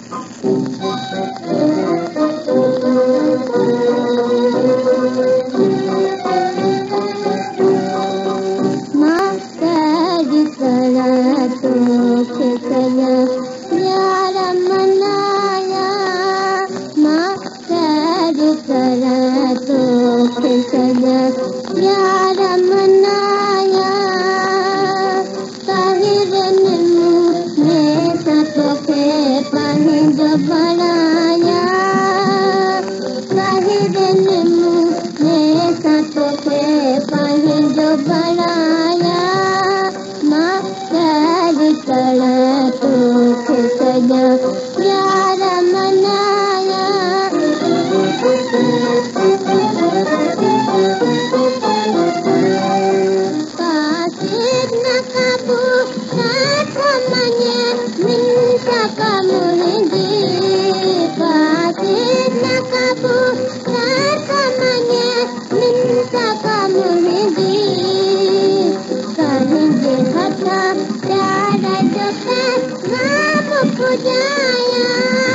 माँ तेरी तरह तो खिसया यार मनाया, माँ तेरी तरह तो खिसया यार मनाया, ताहिर ने मुझे सतोखे पानी जो बनाया, ताहिर ने मुझे सतोखे पानी जो बनाया, माँ तेरी तरह तो खिसया यार मनाया। Pasir nak kabu namanya minta kamu lagi. Pasir nak kabu namanya minta kamu lagi. Kali dekata tiada dekat kamu pujaya.